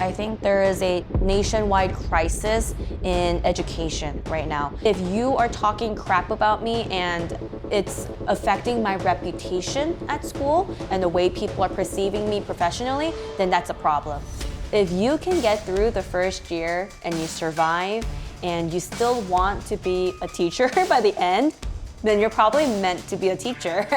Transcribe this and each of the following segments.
I think there is a nationwide crisis in education right now. If you are talking crap about me and it's affecting my reputation at school and the way people are perceiving me professionally, then that's a problem. If you can get through the first year and you survive and you still want to be a teacher by the end, then you're probably meant to be a teacher.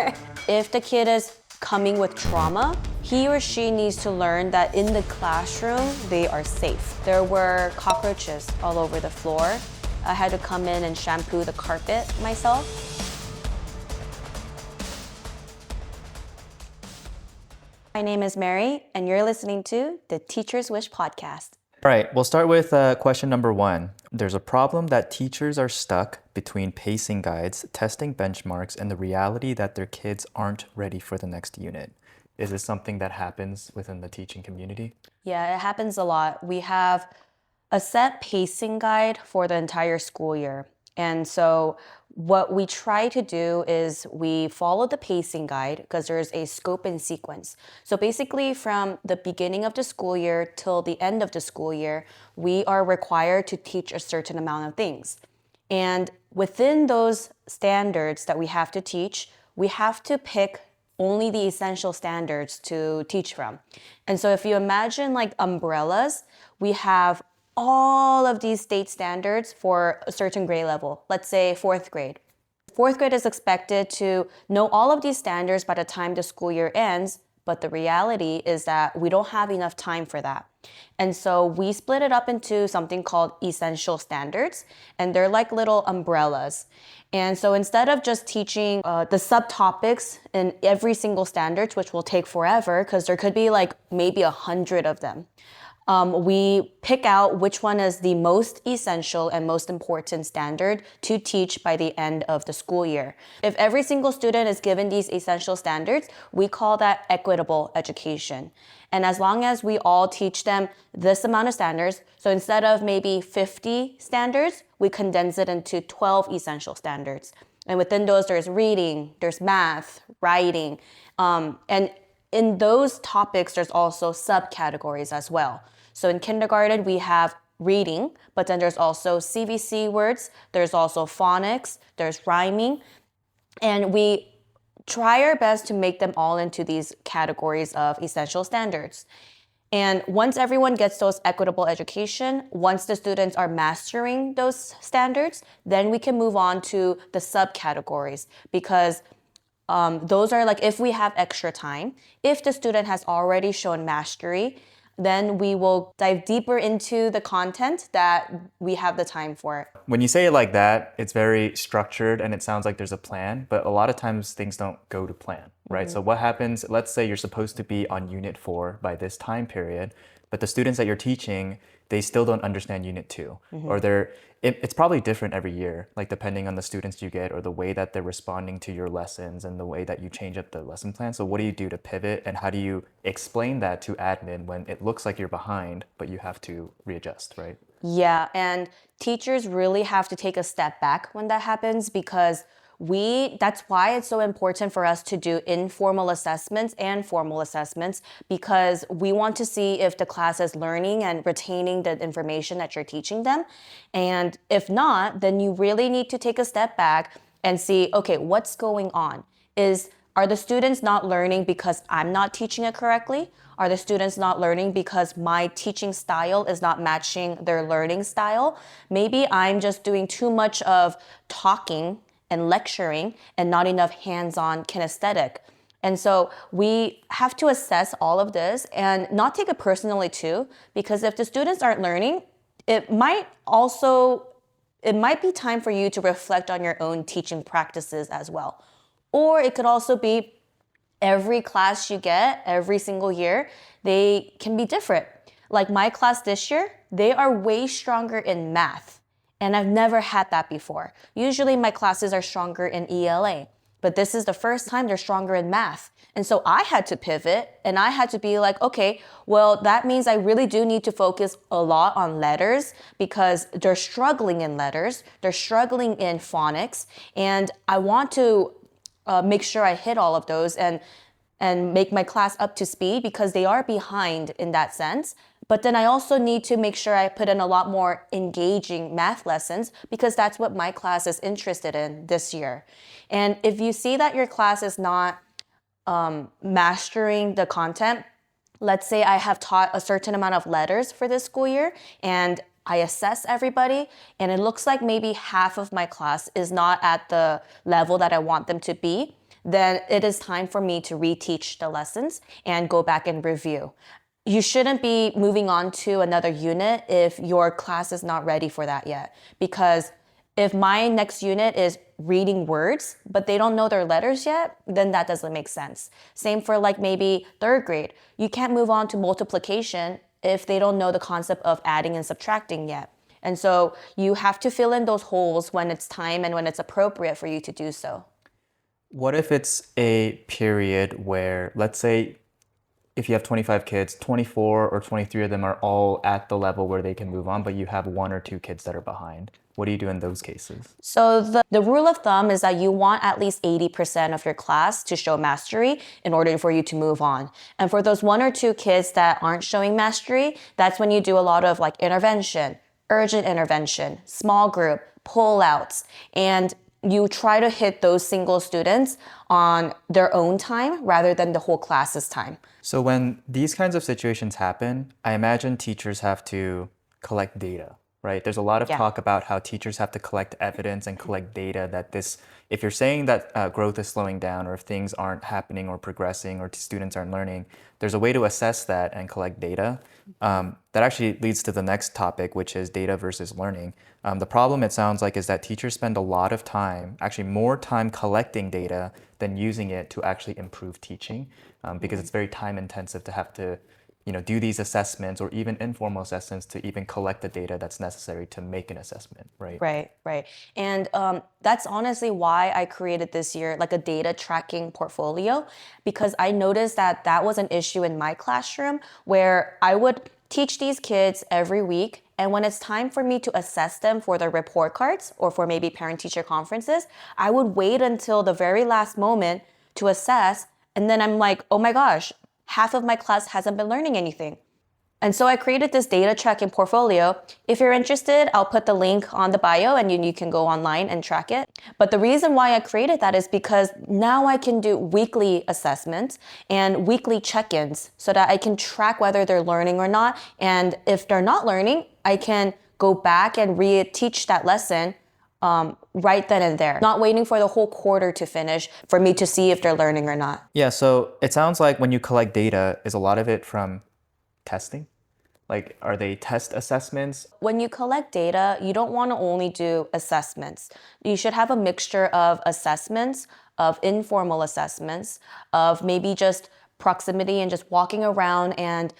If the kid is coming with trauma, he or she needs to learn that in the classroom, they are safe. There were cockroaches all over the floor. I had to come in and shampoo the carpet myself. My name is Mary, and you're listening to the Teacher's Wish podcast. All right, we'll start with question number 1. There's a problem that teachers are stuck between pacing guides, testing benchmarks, and the reality that their kids aren't ready for the next unit. Is this something that happens within the teaching community? Yeah, it happens a lot. We have a set pacing guide for the entire school year. And so what we try to do is we follow the pacing guide because there's a scope and sequence. So basically from the beginning of the school year till the end of the school year, we are required to teach a certain amount of things. And within those standards that we have to teach, we have to pick only the essential standards to teach from. And so if you imagine like umbrellas, we have all of these state standards for a certain grade level, let's say 4th grade. 4th grade is expected to know all of these standards by the time the school year ends, but the reality is that we don't have enough time for that. And so we split it up into something called essential standards, and they're like little umbrellas. And so instead of just teaching the subtopics in every single standard, which will take forever, because there could be like maybe 100 of them, we pick out which one is the most essential and most important standard to teach by the end of the school year. If every single student is given these essential standards, we call that equitable education. And as long as we all teach them this amount of standards, so instead of maybe 50 standards, we condense it into 12 essential standards. And within those, there's reading, there's math, writing, and in those topics, there's also subcategories as well. So in kindergarten, we have reading, but then there's also CVC words, there's also phonics, there's rhyming, and we try our best to make them all into these categories of essential standards. And once everyone gets those equitable education, once the students are mastering those standards, then we can move on to the subcategories because those are like if we have extra time, if the student has already shown mastery, then we will dive deeper into the content that we have the time for. When you say it like that, it's very structured and it sounds like there's a plan, but a lot of times things don't go to plan, right? So what happens, let's say you're supposed to be on Unit 4 by this time period, but the students that you're teaching, they still don't understand Unit 2, or it's probably different every year, like depending on the students you get or the way that they're responding to your lessons and the way that you change up the lesson plan. So what do you do to pivot and how do you explain that to admin when it looks like you're behind, but you have to readjust, right? Yeah, and teachers really have to take a step back when that happens because that's why it's so important for us to do informal assessments and formal assessments because we want to see if the class is learning and retaining the information that you're teaching them. And if not, then you really need to take a step back and see, okay, what's going on? Are the students not learning because I'm not teaching it correctly? Are the students not learning because my teaching style is not matching their learning style? Maybe I'm just doing too much of talking and lecturing and not enough hands-on kinesthetic. And so we have to assess all of this and not take it personally too, because if the students aren't learning, it might be time for you to reflect on your own teaching practices as well. Or it could also be every class you get, every single year, they can be different. Like my class this year, they are way stronger in math. And I've never had that before. Usually my classes are stronger in ELA, but this is the first time they're stronger in math. And so I had to pivot and I had to be like, okay, well, that means I really do need to focus a lot on letters because they're struggling in letters, they're struggling in phonics, and I want to make sure I hit all of those and make my class up to speed because they are behind in that sense. But then I also need to make sure I put in a lot more engaging math lessons because that's what my class is interested in this year. And if you see that your class is not mastering the content, let's say I have taught a certain amount of letters for this school year and I assess everybody and it looks like maybe half of my class is not at the level that I want them to be, then it is time for me to reteach the lessons and go back and review. You shouldn't be moving on to another unit if your class is not ready for that yet. Because if my next unit is reading words, but they don't know their letters yet, then that doesn't make sense. Same for like maybe third grade. You can't move on to multiplication if they don't know the concept of adding and subtracting yet. And so you have to fill in those holes when it's time and when it's appropriate for you to do so. What if it's a period where, let's say, if you have 25 kids, 24 or 23 of them are all at the level where they can move on, but you have 1 or 2 kids that are behind? What do you do in those cases? So the rule of thumb is that you want at least 80% of your class to show mastery in order for you to move on. And for those 1 or 2 kids that aren't showing mastery, that's when you do a lot of like intervention, urgent intervention, small group, pull-outs, and you try to hit those single students on their own time rather than the whole class's time. So when these kinds of situations happen, I imagine teachers have to collect data, right? There's a lot of talk about how teachers have to collect evidence and collect data that this, if you're saying that growth is slowing down or if things aren't happening or progressing or students aren't learning, there's a way to assess that and collect data. That actually leads to the next topic, which is data versus learning. The problem, it sounds like, is that teachers spend a lot of time, actually more time collecting data than using it to actually improve teaching, because it's very time intensive to have to do these assessments or even informal assessments to even collect the data that's necessary to make an assessment, right? Right. And that's honestly why I created this year like a data tracking portfolio, because I noticed that that was an issue in my classroom where I would teach these kids every week. And when it's time for me to assess them for their report cards or for maybe parent-teacher conferences, I would wait until the very last moment to assess. And then I'm like, oh my gosh, half of my class hasn't been learning anything. And so I created this data tracking portfolio. If you're interested, I'll put the link on the bio and you can go online and track it. But the reason why I created that is because now I can do weekly assessments and weekly check-ins so that I can track whether they're learning or not. And if they're not learning, I can go back and re-teach that lesson right then and there, not waiting for the whole quarter to finish for me to see if they're learning or not. Yeah, so it sounds like when you collect data, is a lot of it from testing? Like, are they test assessments? When you collect data, you don't want to only do assessments. You should have a mixture of assessments, of informal assessments, of maybe just proximity and just walking around and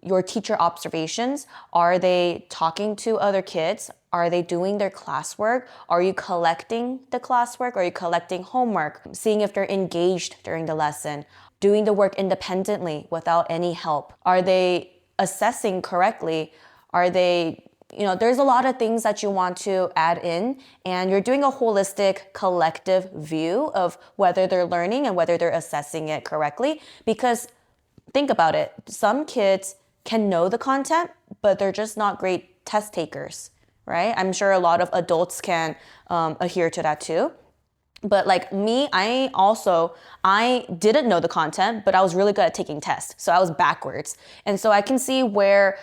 your teacher observations. Are they talking to other kids? Are they doing their classwork? Are you collecting the classwork? Are you collecting homework? Seeing if they're engaged during the lesson, doing the work independently without any help. Are they assessing correctly? Are they, there's a lot of things that you want to add in, and you're doing a holistic collective view of whether they're learning and whether they're assessing it correctly. Because think about it, some kids can know the content, but they're just not great test takers, right? I'm sure a lot of adults can adhere to that too. But like me, I didn't know the content, but I was really good at taking tests. So I was backwards. And so I can see where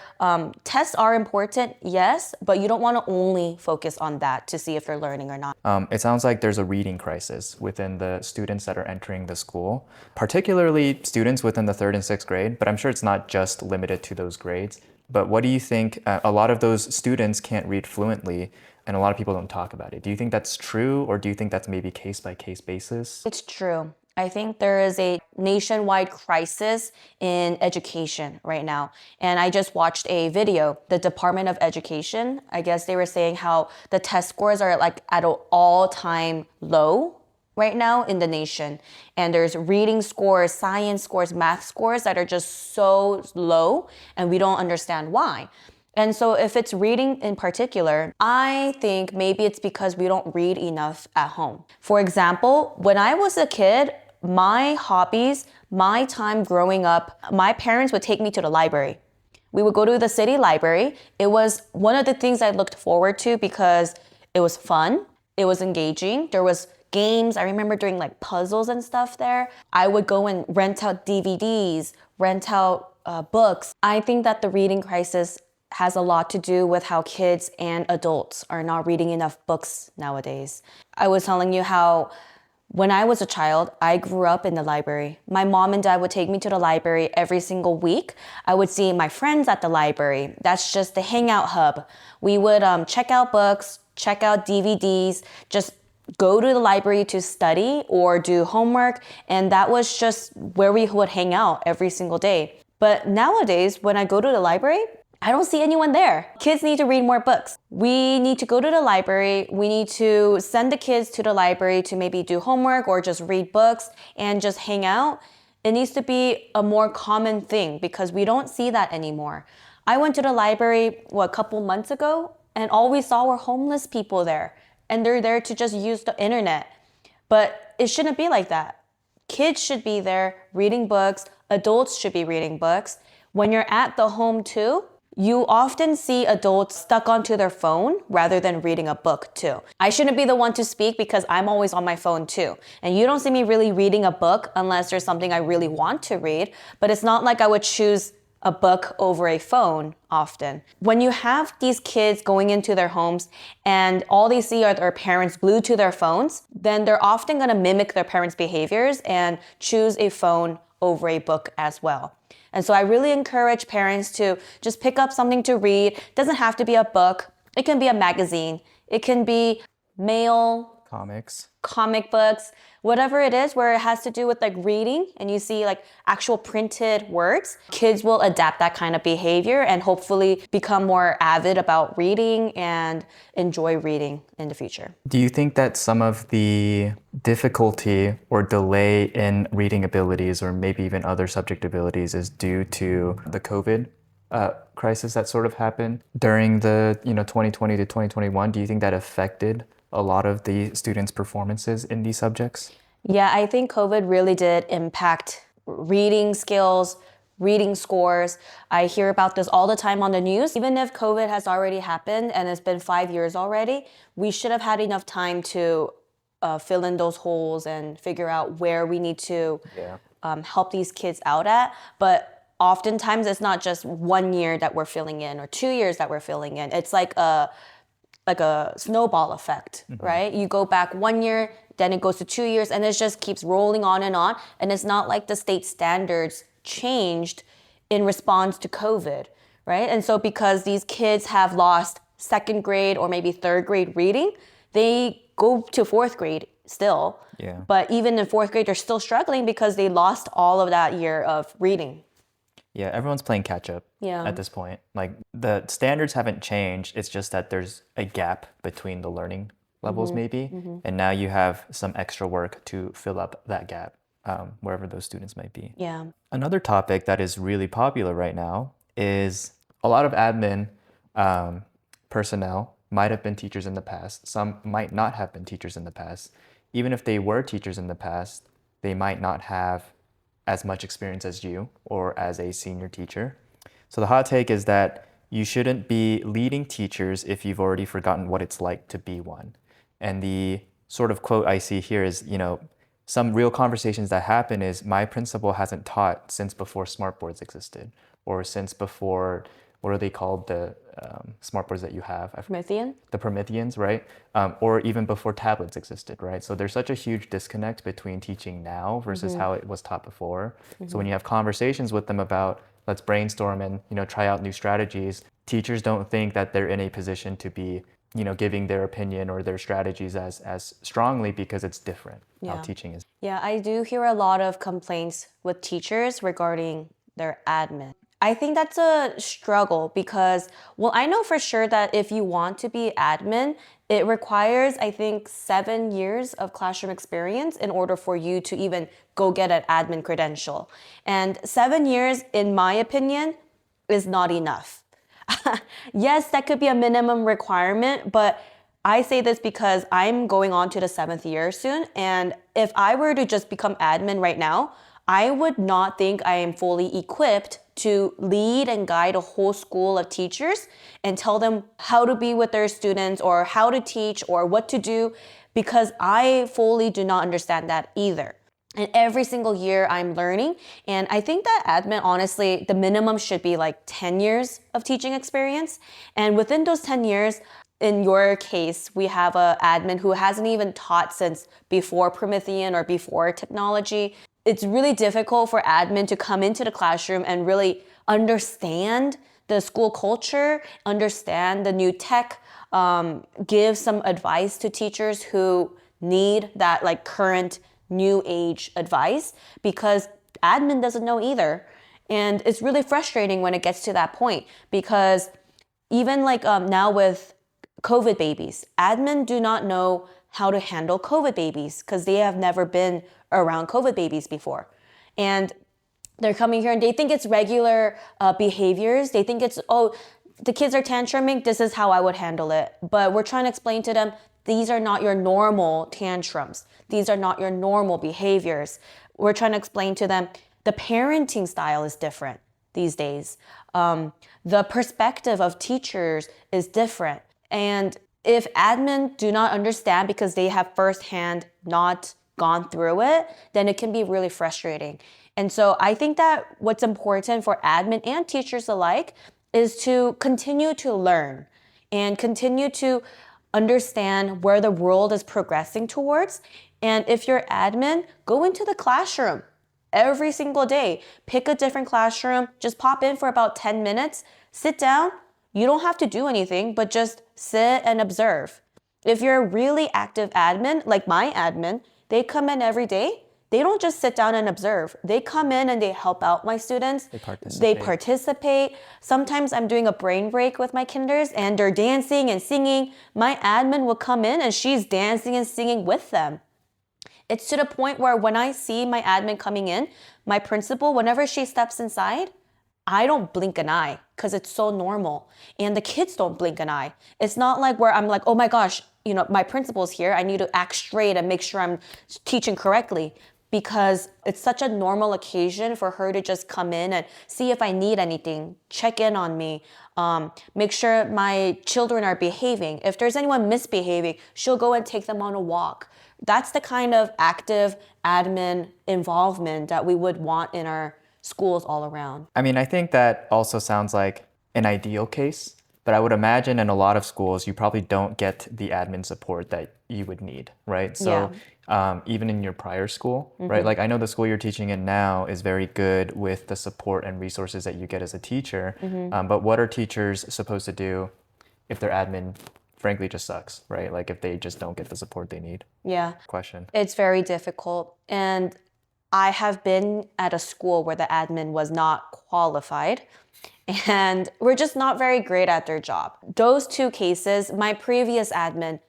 tests are important, yes, but you don't want to only focus on that to see if they're learning or not. It sounds like there's a reading crisis within the students that are entering the school, particularly students within the 3rd and 6th grade, but I'm sure it's not just limited to those grades. But what do you think? A lot of those students can't read fluently, and a lot of people don't talk about it. Do you think that's true, or do you think that's maybe case by case basis? It's true. I think there is a nationwide crisis in education right now. And I just watched a video, the Department of Education, I guess they were saying how the test scores are like at an all-time low right now in the nation. And there's reading scores, science scores, math scores that are just so low, and we don't understand why. And so if it's reading in particular, I think maybe it's because we don't read enough at home. For example, when I was a kid, my hobbies, my time growing up, my parents would take me to the library. We would go to the city library. It was one of the things I looked forward to because it was fun, it was engaging, there was games. I remember doing like puzzles and stuff there. I would go and rent out DVDs, rent out books. I think that the reading crisis has a lot to do with how kids and adults are not reading enough books nowadays. I was telling you how when I was a child, I grew up in the library. My mom and dad would take me to the library every single week. I would see my friends at the library. That's just the hangout hub. We would check out books, check out DVDs, just go to the library to study or do homework. And that was just where we would hang out every single day. But nowadays, when I go to the library, I don't see anyone there. Kids need to read more books. We need to go to the library. We need to send the kids to the library to maybe do homework or just read books and just hang out. It needs to be a more common thing because we don't see that anymore. I went to the library, a couple months ago, and all we saw were homeless people there. And they're there to just use the internet. But it shouldn't be like that. Kids should be there reading books. Adults should be reading books. When you're at the home too, you often see adults stuck onto their phone rather than reading a book too. I shouldn't be the one to speak because I'm always on my phone too. And you don't see me really reading a book unless there's something I really want to read, but it's not like I would choose a book over a phone often. When you have these kids going into their homes and all they see are their parents glued to their phones, then they're often gonna mimic their parents' behaviors and choose a phone over a book as well. And so I really encourage parents to just pick up something to read. It doesn't have to be a book. It can be a magazine. It can be mail, comic books, whatever it is where it has to do with like reading and you see like actual printed words. Kids will adapt that kind of behavior and hopefully become more avid about reading and enjoy reading in the future. Do you think that some of the difficulty or delay in reading abilities or maybe even other subject abilities is due to the COVID crisis that sort of happened during the 2020 to 2021? Do you think that affected a lot of the students' performances in these subjects? Yeah, I think COVID really did impact reading skills, reading scores. I hear about this all the time on the news. Even if COVID has already happened and it's been 5 years already, we should have had enough time to fill in those holes and figure out where we need to help these kids out at. But oftentimes it's not just 1 year that we're filling in or 2 years that we're filling in. It's like a snowball effect, right? You go back 1 year, then it goes to 2 years, and it just keeps rolling on. And it's not like the state standards changed in response to COVID, right? And so because these kids have lost second grade or maybe third grade reading, they go to fourth grade still. Yeah. But even in fourth grade, they're still struggling because they lost all of that year of reading. Yeah, everyone's playing catch up at this point. Like the standards haven't changed. It's just that there's a gap between the learning levels maybe. And now you have some extra work to fill up that gap wherever those students might be. Yeah. Another topic that is really popular right now is a lot of admin personnel might have been teachers in the past. Some might not have been teachers in the past. Even if they were teachers in the past, they might not have as much experience as you or as a senior teacher. So the hot take is that you shouldn't be leading teachers if you've already forgotten what it's like to be one. And the sort of quote I see here is, some real conversations that happen is my principal hasn't taught since before smartboards existed or since before, what are they called, the smartboards that you have? Promethean? The Prometheans, right? Or even before tablets existed, right? So there's such a huge disconnect between teaching now versus how it was taught before. So when you have conversations with them about let's brainstorm and try out new strategies, teachers don't think that they're in a position to be giving their opinion or their strategies as strongly because it's different how teaching is. Yeah, I do hear a lot of complaints with teachers regarding their admin. I think that's a struggle because, I know for sure that if you want to be admin, it requires, I think, 7 years of classroom experience in order for you to even go get an admin credential. And 7 years, in my opinion, is not enough. Yes, that could be a minimum requirement, but I say this because I'm going on to the 7th year soon. And if I were to just become admin right now, I would not think I am fully equipped to lead and guide a whole school of teachers and tell them how to be with their students or how to teach or what to do, because I fully do not understand that either. And every single year I'm learning. And I think that admin, honestly, the minimum should be like 10 years of teaching experience. And within those 10 years, in your case, we have an admin who hasn't even taught since before Promethean or before technology. It's really difficult for admin to come into the classroom and really understand the school culture, understand the new tech, give some advice to teachers who need that like current new age advice, because admin doesn't know either. And it's really frustrating when it gets to that point, because even like now with COVID babies, admin do not know how to handle COVID babies because they have never been around COVID babies before. And they're coming here and they think it's regular behaviors. They think it's, oh, the kids are tantruming, this is how I would handle it. But we're trying to explain to them, these are not your normal tantrums. These are not your normal behaviors. We're trying to explain to them, the parenting style is different these days. The perspective of teachers is different. And if admin do not understand because they have firsthand not gone through it, then it can be really frustrating. And so I think that what's important for admin and teachers alike is to continue to learn and continue to understand where the world is progressing towards. And if you're admin, go into the classroom every single day. Pick a different classroom, just pop in for about 10 minutes, sit down. You don't have to do anything, but just sit and observe. If you're a really active admin, like my admin, they come in every day. They don't just sit down and observe. They come in and they help out my students. They participate. Sometimes I'm doing a brain break with my kinders and they're dancing and singing. My admin will come in and she's dancing and singing with them. It's to the point where when I see my admin coming in, my principal, whenever she steps inside, I don't blink an eye because it's so normal. And the kids don't blink an eye. It's not like where I'm like, oh my gosh, my principal's here. I need to act straight and make sure I'm teaching correctly, because it's such a normal occasion for her to just come in and see if I need anything, check in on me, make sure my children are behaving. If there's anyone misbehaving, she'll go and take them on a walk. That's the kind of active admin involvement that we would want in our schools all around. I mean, I think that also sounds like an ideal case, but I would imagine in a lot of schools, you probably don't get the admin support that you would need, right? So even in your prior school, right? Like I know the school you're teaching in now is very good with the support and resources that you get as a teacher, but what are teachers supposed to do if their admin frankly just sucks, right? Like if they just don't get the support they need? Yeah. Question. It's very difficult. And I have been at a school where the admin was not qualified and we're just not very great at their job. Those two cases, my previous admin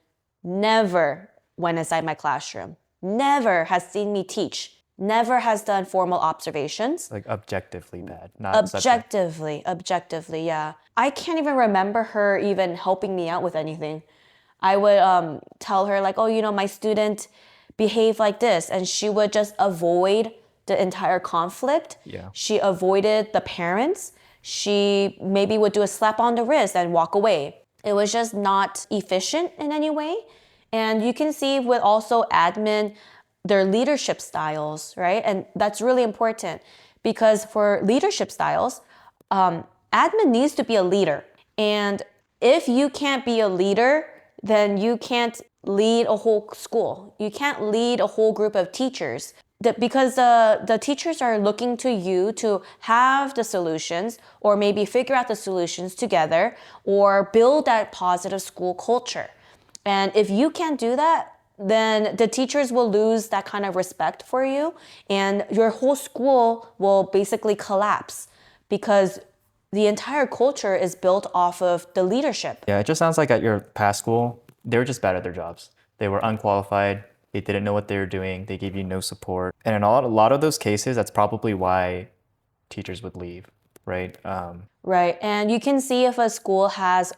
never went inside my classroom, never has seen me teach, never has done formal observations. Like objectively bad, not Objectively, yeah. I can't even remember her even helping me out with anything. I would tell her like, oh, my student behave like this, and she would just avoid the entire conflict. Yeah. She avoided the parents. She maybe would do a slap on the wrist and walk away. It was just not efficient in any way. And you can see with also admin, their leadership styles, right? And that's really important because for leadership styles, admin needs to be a leader. And if you can't be a leader, then you can't lead a whole school. You can't lead a whole group of teachers because the teachers are looking to you to have the solutions or maybe figure out the solutions together or build that positive school culture. And if you can't do that, then the teachers will lose that kind of respect for you and your whole school will basically collapse because the entire culture is built off of the leadership. Yeah, it just sounds like at your past school, they were just bad at their jobs. They were unqualified. They didn't know what they were doing. They gave you no support. And in a lot of those cases, that's probably why teachers would leave, right? Right. And you can see if a school has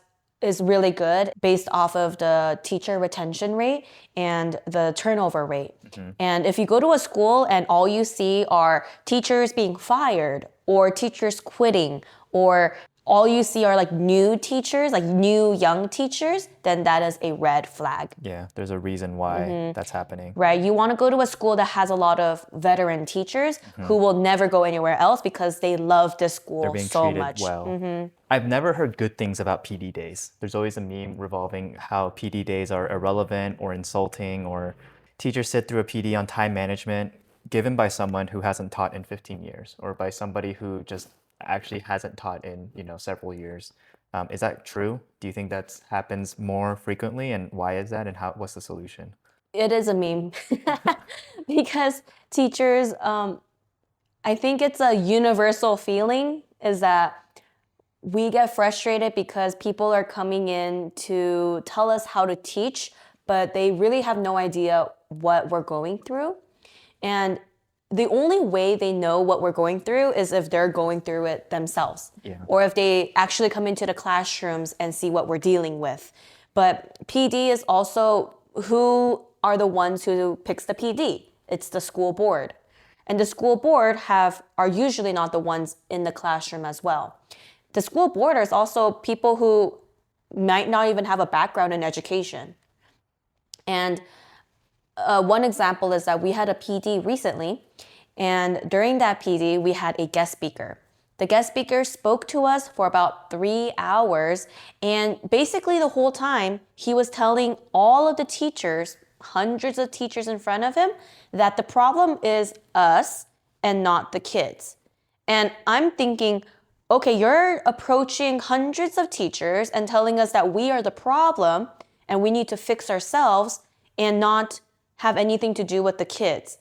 is really good based off of the teacher retention rate and the turnover rate. And if you go to a school and all you see are teachers being fired or teachers quitting, or all you see are like new teachers, like new young teachers, then that is a red flag. Yeah, there's a reason why that's happening. Right? You want to go to a school that has a lot of veteran teachers who will never go anywhere else because they love this They're school being so treated much. well. I've never heard good things about PD days. There's always a meme revolving how PD days are irrelevant or insulting, or teachers sit through a PD on time management given by someone who hasn't taught in 15 years, or by somebody who just actually hasn't taught in, several years. Is that true? Do you think that happens more frequently, and why is that, and what's the solution? It is a meme because teachers, I think it's a universal feeling is that we get frustrated because people are coming in to tell us how to teach, but they really have no idea what we're going through. And the only way they know what we're going through is if they're going through it themselves, or if they actually come into the classrooms and see what we're dealing with. But PD is also who are the ones who picks the PD. It's the school board. And the school board are usually not the ones in the classroom as well. The school board is also people who might not even have a background in education. And one example is that we had a PD recently, and during that PD, we had a guest speaker. The guest speaker spoke to us for about 3 hours, and basically the whole time, he was telling all of the teachers, hundreds of teachers in front of him, that the problem is us and not the kids. And I'm thinking, okay, you're approaching hundreds of teachers and telling us that we are the problem and we need to fix ourselves and not have anything to do with the kids.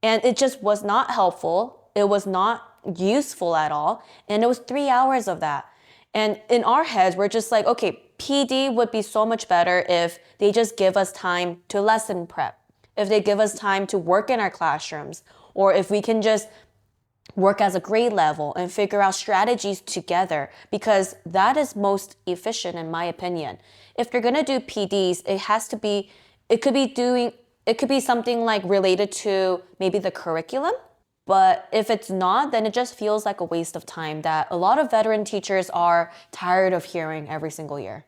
And it just was not helpful. It was not useful at all. And it was 3 hours of that. And in our heads, we're just like, okay, PD would be so much better if they just give us time to lesson prep, if they give us time to work in our classrooms, or if we can just work as a grade level and figure out strategies together, because that is most efficient in my opinion. If you're going to do PDs, it could be something like related to maybe the curriculum. But if it's not, then it just feels like a waste of time that a lot of veteran teachers are tired of hearing every single year.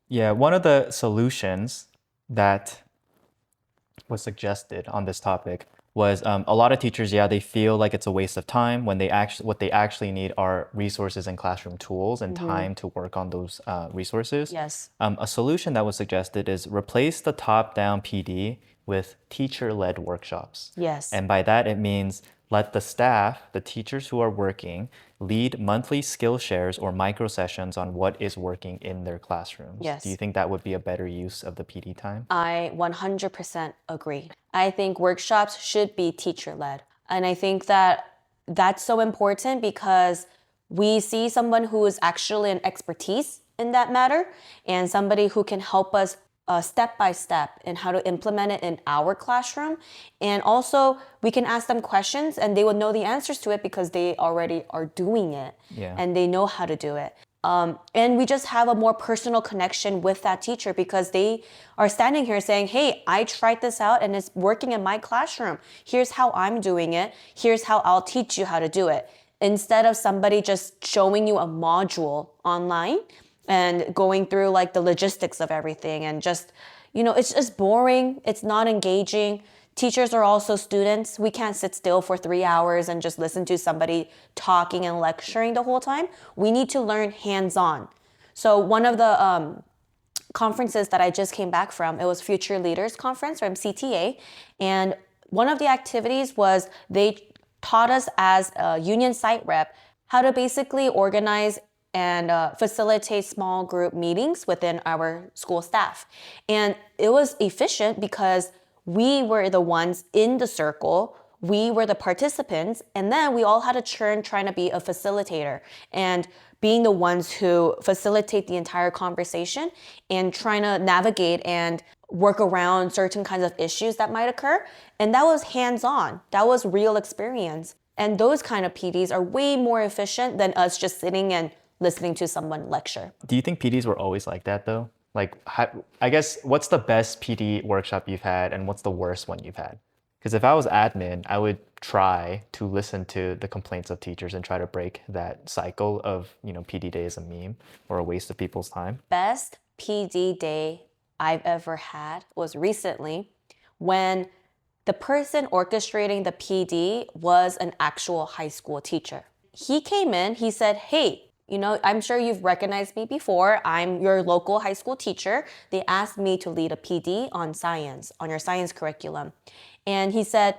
Yeah, one of the solutions that was suggested on this topic was a lot of teachers, they feel like it's a waste of time when what they actually need are resources and classroom tools and time to work on those resources. Yes. A solution that was suggested is replace the top-down PD with teacher-led workshops. Yes. And by that, it means let the staff, the teachers who are working, lead monthly skill shares or micro sessions on what is working in their classrooms. Yes. Do you think that would be a better use of the PD time? I 100% agree. I think workshops should be teacher-led. And I think that that's so important because we see someone who is actually an expertise in that matter and somebody who can help us step by step in how to implement it in our classroom. And also we can ask them questions and they will know the answers to it because they already are doing it and they know how to do it. And we just have a more personal connection with that teacher because they are standing here saying, hey, I tried this out and it's working in my classroom. Here's how I'm doing it. Here's how I'll teach you how to do it. Instead of somebody just showing you a module online and going through like the logistics of everything and just, it's just boring. It's not engaging. Teachers are also students. We can't sit still for 3 hours and just listen to somebody talking and lecturing the whole time. We need to learn hands-on. So one of the conferences that I just came back from, it was Future Leaders Conference from CTA. And one of the activities was they taught us as a union site rep how to basically organize and facilitate small group meetings within our school staff. And it was efficient because we were the ones in the circle, we were the participants, and then we all had a turn trying to be a facilitator and being the ones who facilitate the entire conversation and trying to navigate and work around certain kinds of issues that might occur. And that was hands-on, that was real experience. And those kind of PDs are way more efficient than us just sitting and listening to someone lecture. Do you think PDs were always like that though? Like, I guess, what's the best PD workshop you've had and what's the worst one you've had? Because if I was admin, I would try to listen to the complaints of teachers and try to break that cycle of, PD day is a meme or a waste of people's time. Best PD day I've ever had was recently when the person orchestrating the PD was an actual high school teacher. He came in, he said, hey, I'm sure you've recognized me before. I'm your local high school teacher. They asked me to lead a PD on science, on your science curriculum. And he said,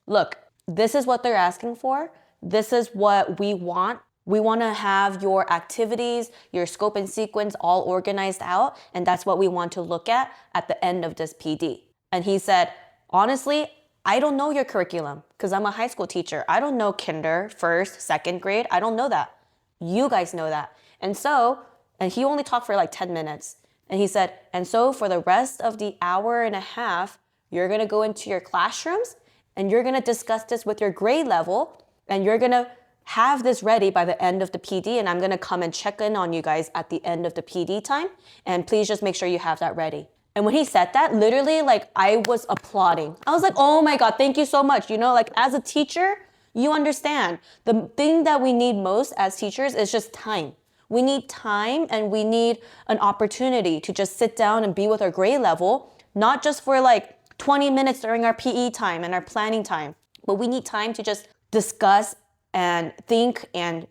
look, this is what they're asking for. This is what we want. We want to have your activities, your scope and sequence all organized out. And that's what we want to look at the end of this PD. And he said, honestly, I don't know your curriculum because I'm a high school teacher. I don't know kinder, first, second grade. I don't know that. You guys know that. And he only talked for like 10 minutes. And he said, and so for the rest of the hour and a half, you're going to go into your classrooms and you're going to discuss this with your grade level and you're going to have this ready by the end of the PD. And I'm going to come and check in on you guys at the end of the PD time. And please just make sure you have that ready. And when he said that, literally, like, I was applauding. I was like, oh my God, thank you so much. Like as a teacher, you understand. The thing that we need most as teachers is just time. We need time and we need an opportunity to just sit down and be with our grade level, not just for like 20 minutes during our PE time and our planning time, but we need time to just discuss and think and,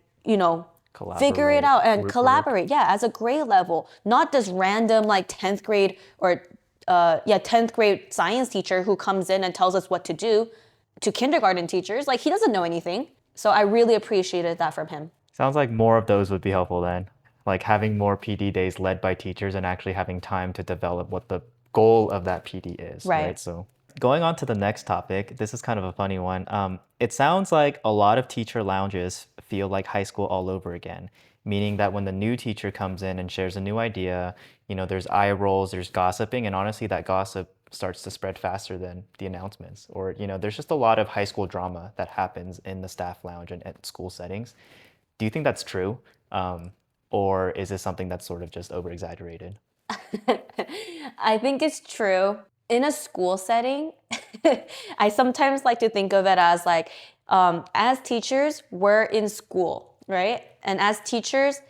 figure it out and collaborate. Yeah, as a grade level, not this random like 10th grade or 10th grade science teacher who comes in and tells us what to do to kindergarten teachers. Like he doesn't know anything. So I really appreciated that from him. Sounds like more of those would be helpful then. Like having more PD days led by teachers and actually having time to develop what the goal of that PD is. Right. So going on to the next topic, this is kind of a funny one. It sounds like a lot of teacher lounges feel like high school all over again, meaning that when the new teacher comes in and shares a new idea, there's eye rolls, there's gossiping, and honestly, that gossip starts to spread faster than the announcements. Or, there's just a lot of high school drama that happens in the staff lounge and at school settings. Do you think that's true? Or is this something that's sort of just over-exaggerated? I think it's true. In a school setting, I sometimes like to think of it as like, as teachers, we're in school, right? And as teachers,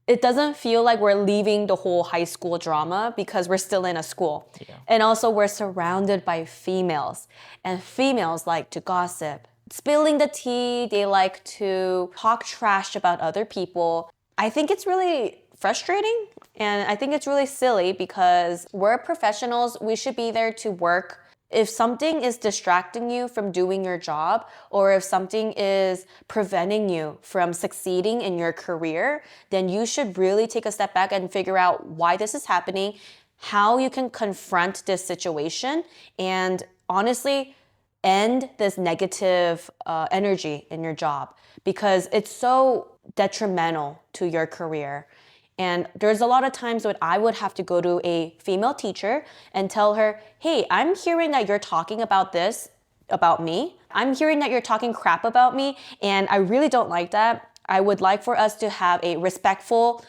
it doesn't feel like we're leaving the whole high school drama because we're still in a school. Yeah. And also we're surrounded by females, and females like to gossip, spilling the tea. They like to talk trash about other people. I think it's really frustrating and I think it's really silly because we're professionals. We should be there to work. If something is distracting you from doing your job, or if something is preventing you from succeeding in your career, then you should really take a step back and figure out why this is happening, how you can confront this situation, and honestly, end this negative energy in your job because it's so detrimental to your career. And there's a lot of times when I would have to go to a female teacher and tell her, hey, I'm hearing that you're talking about this about me. I'm hearing that you're talking crap about me, and I really don't like that. I would like for us to have a respectful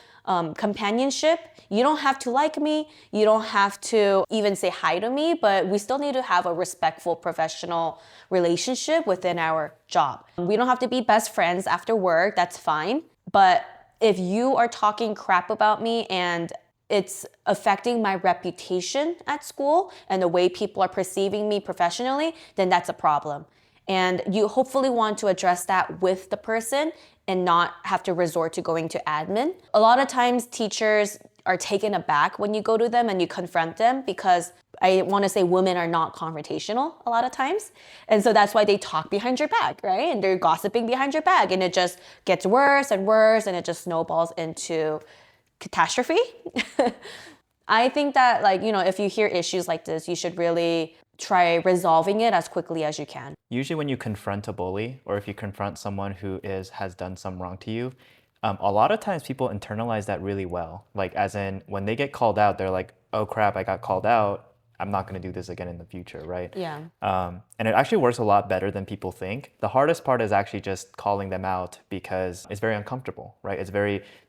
companionship. You don't have to like me. You don't have to even say hi to me, but we still need to have a respectful professional relationship within our job. We don't have to be best friends after work. That's fine. But if you are talking crap about me and it's affecting my reputation at school and the way people are perceiving me professionally, then that's a problem. And you hopefully want to address that with the person and not have to resort to going to admin. A lot of times teachers are taken aback when you go to them and you confront them because I want to say women are not confrontational a lot of times. And so that's why they talk behind your back, right? And they're gossiping behind your back, and it just gets worse and worse, and it just snowballs into catastrophe. I think that, if you hear issues like this, you should really try resolving it as quickly as you can. Usually when you confront a bully, or if you confront someone who has done some wrong to you, a lot of times people internalize that really well. Like as in when they get called out, they're like, oh crap, I got called out. I'm not going to do this again in the future, right? Yeah. And it actually works a lot better than people think. The hardest part is actually just calling them out because it's very uncomfortable, right?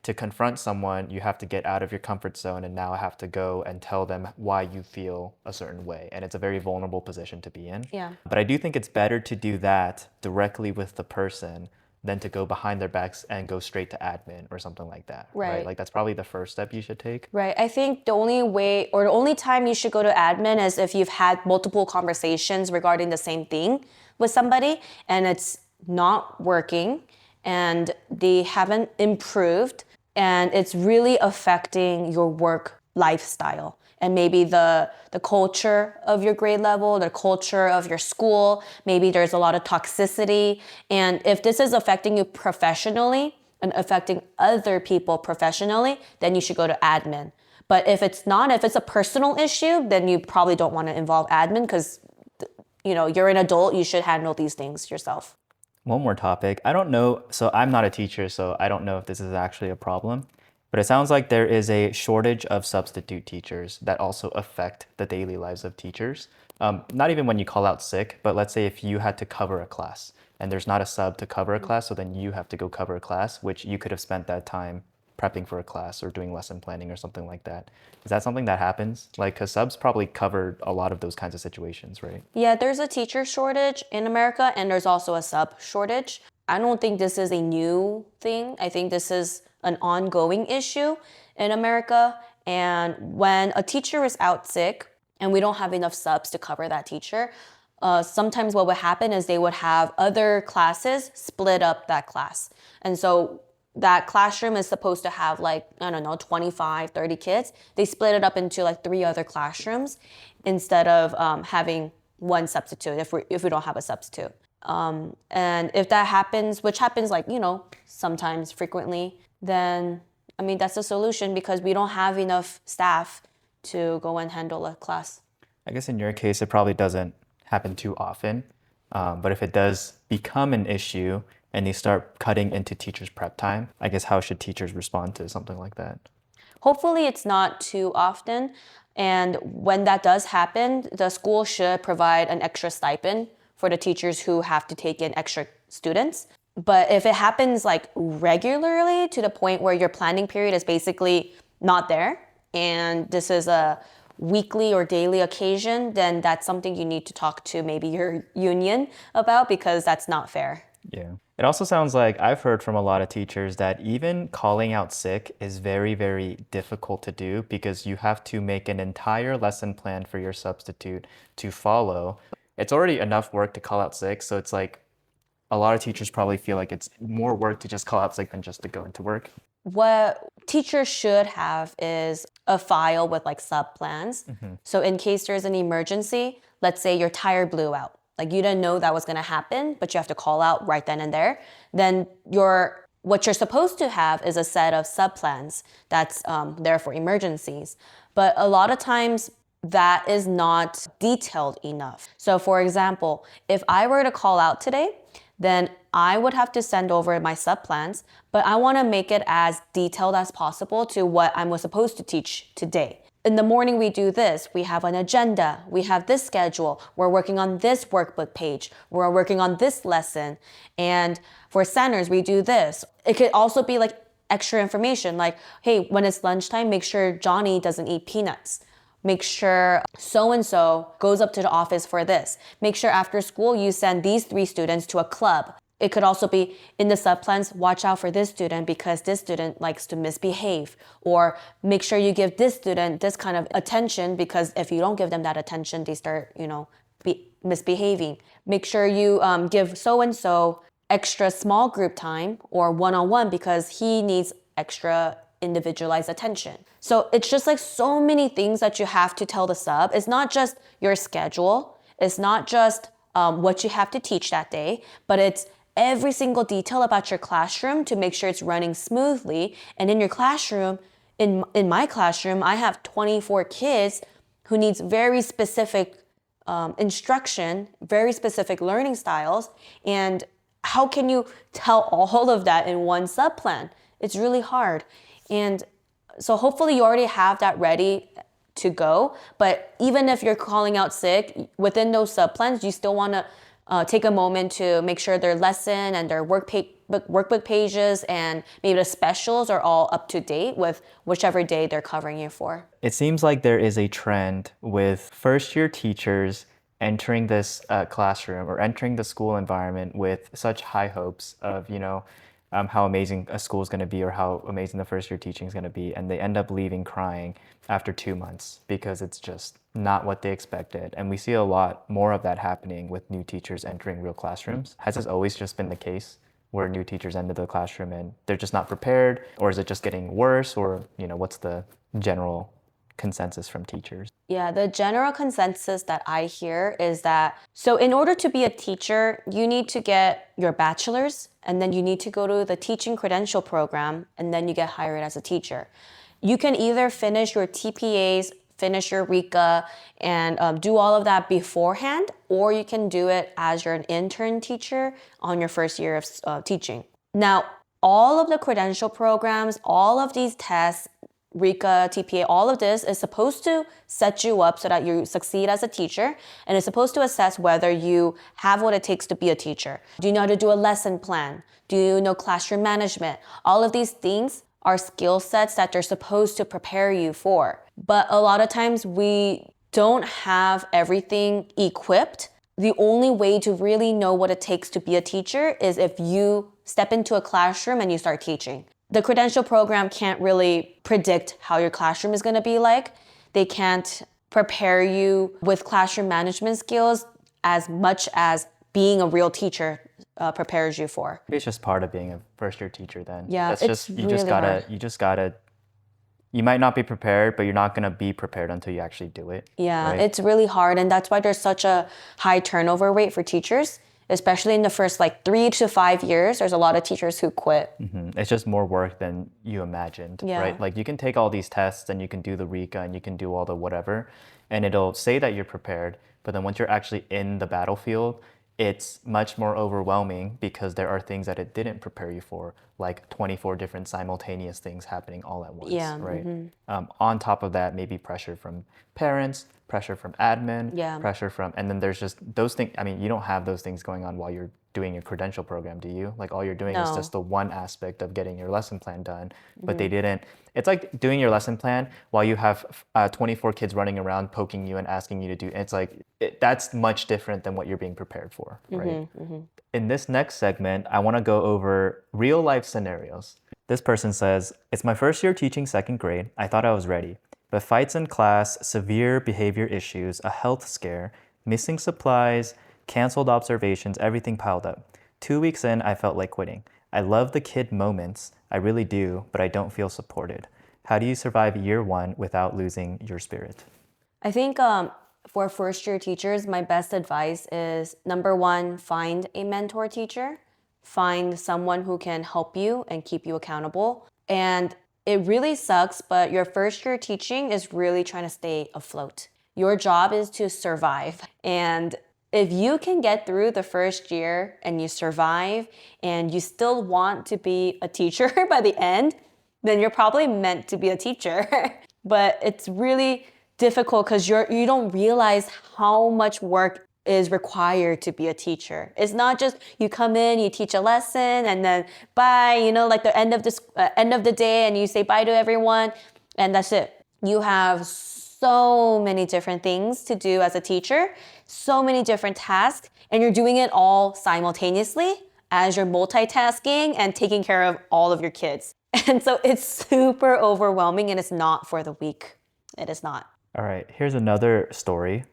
To confront someone, you have to get out of your comfort zone and now have to go and tell them why you feel a certain way. And it's a very vulnerable position to be in. Yeah. But I do think it's better to do that directly with the person than to go behind their backs and go straight to admin or something like that, right? Like that's probably the first step you should take. Right. I think the only way or the only time you should go to admin is if you've had multiple conversations regarding the same thing with somebody and it's not working and they haven't improved and it's really affecting your work lifestyle and maybe the culture of your grade level, the culture of your school, maybe there's a lot of toxicity. And if this is affecting you professionally and affecting other people professionally, then you should go to admin. But if it's not, if it's a personal issue, then you probably don't want to involve admin because you're an adult, you should handle these things yourself. One more topic. I don't know, so I'm not a teacher, so I don't know if this is actually a problem, but it sounds like there is a shortage of substitute teachers that also affect the daily lives of teachers. Not even when you call out sick, but let's say if you had to cover a class and there's not a sub to cover a class, so then you have to go cover a class, which you could have spent that time prepping for a class or doing lesson planning or something like that. Is that something that happens? Like, because subs probably covered a lot of those kinds of situations, right? Yeah, there's a teacher shortage in America and there's also a sub shortage. I don't think this is a new thing. I think this is an ongoing issue in America. And when a teacher is out sick and we don't have enough subs to cover that teacher, sometimes what would happen is they would have other classes split up that class. And so that classroom is supposed to have 25, 30 kids. They split it up into 3 other classrooms instead of having one substitute if we don't have a substitute. And if that happens, which happens sometimes frequently, then that's a solution because we don't have enough staff to go and handle a class. I guess in your case, it probably doesn't happen too often. But if it does become an issue and they start cutting into teachers' prep time, I guess how should teachers respond to something like that? Hopefully it's not too often. And when that does happen, the school should provide an extra stipend for the teachers who have to take in extra students. But if it happens regularly to the point where your planning period is basically not there, and this is a weekly or daily occasion, then that's something you need to talk to maybe your union about because that's not fair. Yeah. It also sounds like I've heard from a lot of teachers that even calling out sick is very, very difficult to do because you have to make an entire lesson plan for your substitute to follow. It's already enough work to call out sick, so it's like a lot of teachers probably feel like it's more work to just call out sick than just to go into work. What teachers should have is a file with sub plans. So in case there's an emergency, let's say your tire blew out. You didn't know that was going to happen, but you have to call out right then and there. Then what you're supposed to have is a set of sub plans that's there for emergencies. But a lot of times that is not detailed enough. So for example, if I were to call out today, then I would have to send over my sub plans, but I want to make it as detailed as possible to what I was supposed to teach today. In the morning, we do this. We have an agenda. We have this schedule. We're working on this workbook page. We're working on this lesson. And for centers, we do this. It could also be extra information hey, when it's lunchtime, make sure Johnny doesn't eat peanuts. Make sure so-and-so goes up to the office for this. Make sure after school you send these 3 students to a club. It could also be in the subplans, watch out for this student because this student likes to misbehave. Or make sure you give this student this kind of attention because if you don't give them that attention, they start, misbehaving. Make sure you give so-and-so extra small group time or one-on-one because he needs extra individualized attention. So it's just so many things that you have to tell the sub. It's not just your schedule. It's not just what you have to teach that day, but it's every single detail about your classroom to make sure it's running smoothly. And in your classroom, in my classroom, I have 24 kids who needs very specific instruction, very specific learning styles. And how can you tell all of that in one subplan? It's really hard. And so hopefully you already have that ready to go. But even if you're calling out sick, within those subplans, you still want to take a moment to make sure their lesson and their workbook pages and maybe the specials are all up to date with whichever day they're covering you for. It seems like there is a trend with first year teachers entering this classroom or entering the school environment with such high hopes of, how amazing a school is going to be or how amazing the first year teaching is going to be. And they end up leaving crying after 2 months because it's just not what they expected. And we see a lot more of that happening with new teachers entering real classrooms. Has this always just been the case where new teachers enter the classroom and they're just not prepared? Or is it just getting worse? Or, what's the general consensus from teachers? Yeah, the general consensus that I hear is that, so in order to be a teacher, you need to get your bachelor's and then you need to go to the teaching credential program and then you get hired as a teacher. You can either finish your TPAs, finish your RECA, and do all of that beforehand, or you can do it as you're an intern teacher on your first year of teaching. Now, all of the credential programs, all of these tests, RECA, TPA, all of this is supposed to set you up so that you succeed as a teacher, and it's supposed to assess whether you have what it takes to be a teacher. Do you know how to do a lesson plan? Do you know classroom management? All of these things are skill sets that they're supposed to prepare you for. But a lot of times we don't have everything equipped. The only way to really know what it takes to be a teacher is if you step into a classroom and you start teaching. The credential program can't really predict how your classroom is going to be like. They can't prepare you with classroom management skills as much as being a real teacher prepares you for. Maybe it's just part of being a first year teacher then. Yeah, That's it's just really hard. You might not be prepared, but you're not gonna be prepared until you actually do it. Yeah, right? it's really hard, and that's why there's such a high turnover rate for teachers, especially in the first 3 to 5 years. There's a lot of teachers who quit. It's just more work than you imagined, Yeah. right? Like you can take all these tests and you can do the RECA and you can do all the whatever, and it'll say that you're prepared, but then once you're actually in the battlefield, it's much more overwhelming because there are things that it didn't prepare you for, like 24 different simultaneous things happening all at once, Yeah, right? On top of that, maybe pressure from parents, pressure from admin, Yeah. pressure from, and then there's just those things. I mean, you don't have those things going on while you're doing your credential program, do you? Like all you're doing is No. just the one aspect of getting your lesson plan done, but they didn't. It's like doing your lesson plan while you have 24 kids running around poking you and asking you to do. It's like, that's much different than what you're being prepared for, right? In this next segment, I want to go over real life scenarios. This person says, it's my first year teaching second grade. I thought I was ready, but fights in class, severe behavior issues, a health scare, missing supplies, canceled observations, everything piled up. 2 weeks in, I felt like quitting. I love the kid moments, I really do, but I don't feel supported. How do you survive year one without losing your spirit? I think for first year teachers, my best advice is number one, find a mentor teacher, find someone who can help you and keep you accountable. And it really sucks, but your first year teaching is really trying to stay afloat. Your job is to survive. And if you can get through the first year and you survive and you still want to be a teacher by the end, then you're probably meant to be a teacher. But it's really difficult because you don't realize how much work is required to be a teacher. It's not just you come in, you teach a lesson, and then bye. Like the end of the day, and you say bye to everyone, and that's it. You have so many different things to do as a teacher, so many different tasks, and you're doing it all simultaneously as you're multitasking and taking care of all of your kids. And so it's super overwhelming, and it's not for the weak. It is not. All right, here's another story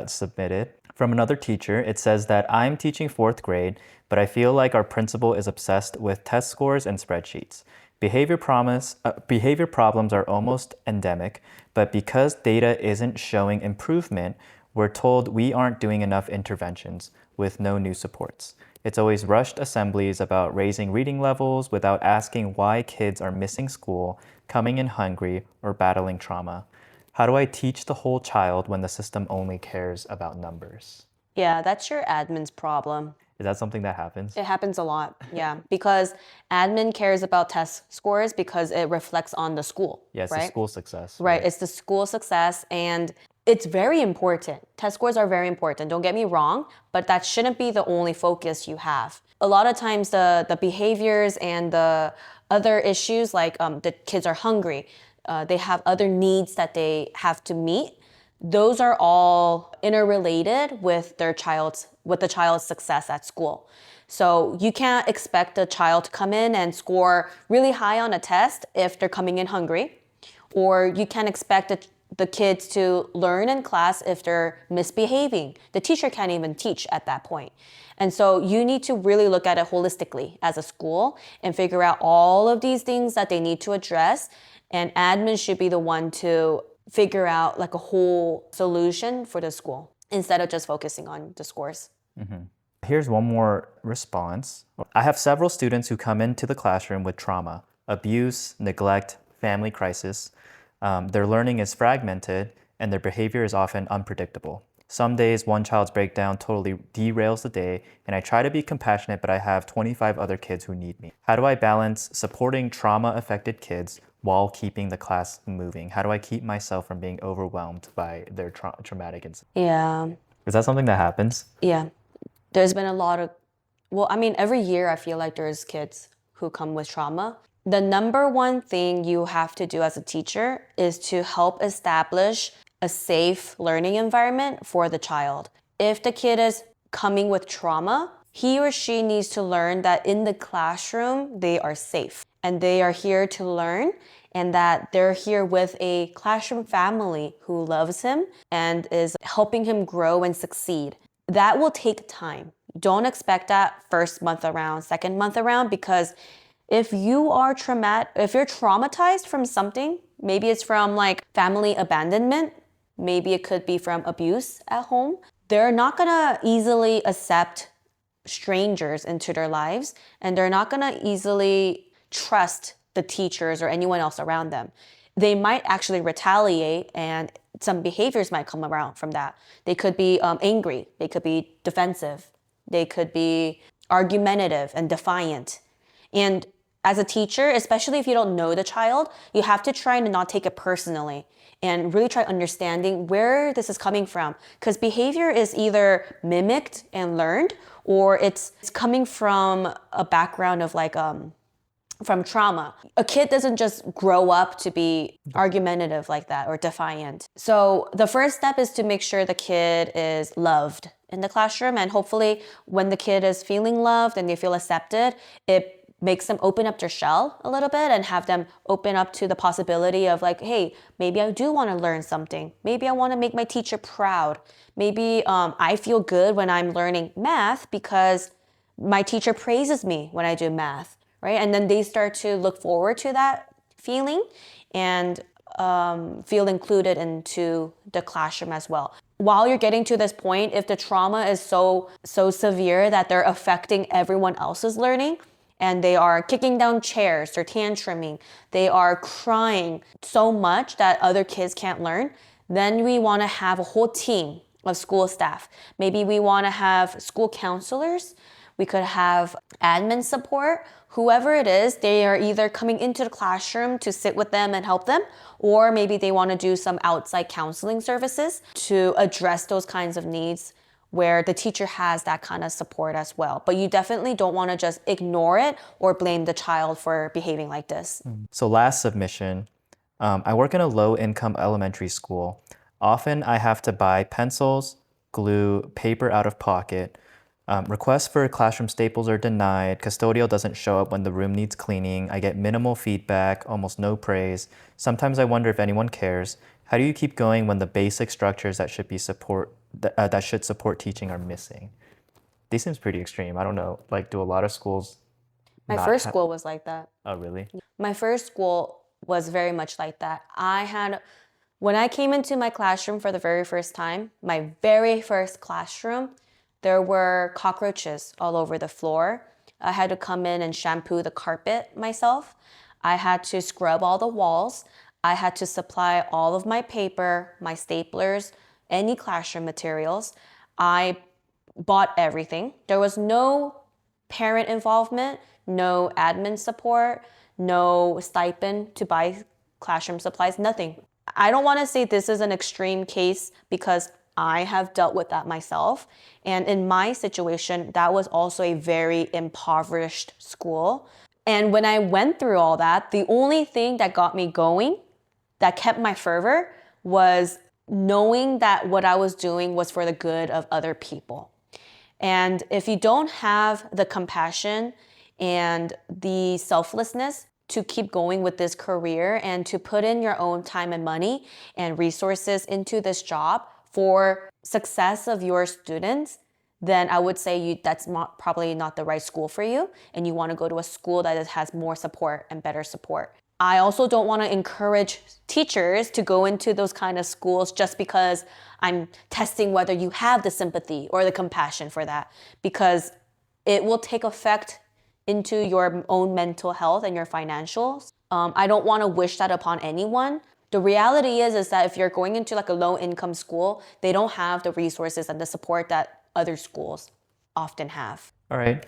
submitted from another teacher. It says that I'm teaching fourth grade, but I feel like our principal is obsessed with test scores and spreadsheets. Behavior problems are almost endemic, but because data isn't showing improvement, we're told we aren't doing enough interventions with no new supports. It's always rushed assemblies about raising reading levels without asking why kids are missing school, coming in hungry, or battling trauma. How do I teach the whole child when the system only cares about numbers? Yeah, that's your admin's problem. Is that something that happens? It happens a lot, yeah, because admin cares about test scores because it reflects on the school, Yeah, it's the right? school success, Right, right? it's the school success and it's very important. Test scores are very important, don't get me wrong, but that shouldn't be the only focus you have. A lot of times the behaviors and the other issues like the kids are hungry, they have other needs that they have to meet. Those are all interrelated with the child's success at school. So you can't expect a child to come in and score really high on a test if they're coming in hungry, or you can't expect the kids to learn in class if they're misbehaving. The teacher can't even teach at that point. And so you need to really look at it holistically as a school and figure out all of these things that they need to address. And admin should be the one to figure out like a whole solution for the school instead of just focusing on the scores. Here's one more response. I have several students who come into the classroom with trauma, abuse, neglect, family crisis. Their learning is fragmented and their behavior is often unpredictable. Some days, one child's breakdown totally derails the day, and I try to be compassionate, but I have 25 other kids who need me. How do I balance supporting trauma-affected kids while keeping the class moving? How do I keep myself from being overwhelmed by their traumatic incidents? Yeah, Is that something that happens? yeah. There's been a lot of, well, I mean, every year I feel like there's kids who come with trauma. The number one thing you have to do as a teacher is to help establish a safe learning environment for the child. If the kid is coming with trauma, he or she needs to learn that in the classroom, they are safe and they are here to learn, and that they're here with a classroom family who loves him and is helping him grow and succeed. That will take time. Don't expect that first month around, second month around, because if you're traumatized from something, maybe it's from like family abandonment, maybe it could be from abuse at home, they're not gonna easily accept strangers into their lives, and they're not gonna easily trust the teachers or anyone else around them. They might actually retaliate, and some behaviors might come around from that. They could be angry, they could be defensive, they could be argumentative and defiant. And as a teacher, especially if you don't know the child, you have to try to not take it personally and really try understanding where this is coming from. Because behavior is either mimicked and learned, or it's coming from a background of like from trauma. A kid doesn't just grow up to be argumentative like that or defiant. So the first step is to make sure the kid is loved in the classroom, and hopefully when the kid is feeling loved and they feel accepted, it makes them open up their shell a little bit and have them open up to the possibility of like, hey, maybe I do want to learn something. Maybe I want to make my teacher proud. Maybe I feel good when I'm learning math because my teacher praises me when I do math, right? And then they start to look forward to that feeling and feel included into the classroom as well. While you're getting to this point, if the trauma is so severe that they're affecting everyone else's learning, and they are kicking down chairs, they're tantruming, they are crying so much that other kids can't learn, then we want to have a whole team of school staff. Maybe we want to have school counselors, we could have admin support. Whoever it is, they are either coming into the classroom to sit with them and help them, or maybe they want to do some outside counseling services to address those kinds of needs where the teacher has that kind of support as well. But you definitely don't want to just ignore it or blame the child for behaving like this. So last submission, I work in a low-income elementary school. Often I have to buy pencils, glue, paper out of pocket. Requests for classroom staples are denied. Custodial doesn't show up when the room needs cleaning. I get minimal feedback, almost no praise. Sometimes I wonder if anyone cares. How do you keep going when the basic structures that should support teaching are missing? These seems pretty extreme. I don't know. Like, do a lot of schools My not first have? school was like that. Oh, really? My first school was very much like that. When I came into my classroom for the very first time, my very first classroom, there were cockroaches all over the floor. I had to come in and shampoo the carpet myself. I had to scrub all the walls. I had to supply all of my paper, my staplers, any classroom materials. I bought everything. There was no parent involvement, no admin support, no stipend to buy classroom supplies, nothing. I don't want to say this is an extreme case because I have dealt with that myself. And in my situation, that was also a very impoverished school. And when I went through all that, the only thing that got me going, that kept my fervor, was knowing that what I was doing was for the good of other people. And if you don't have the compassion and the selflessness to keep going with this career and to put in your own time and money and resources into this job for success of your students, then I would say that's probably not the right school for you, and you want to go to a school that has more support and better support. I also don't want to encourage teachers to go into those kind of schools just because I'm testing whether you have the sympathy or the compassion for that, because it will take effect into your own mental health and your financials. I don't want to wish that upon anyone. The reality is that if you're going into like a low income school, they don't have the resources and the support that other schools often have. All right.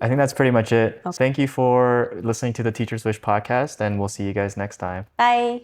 I think that's pretty much it. Thank you for listening to the Teacher's Wish podcast, and we'll see you guys next time. Bye.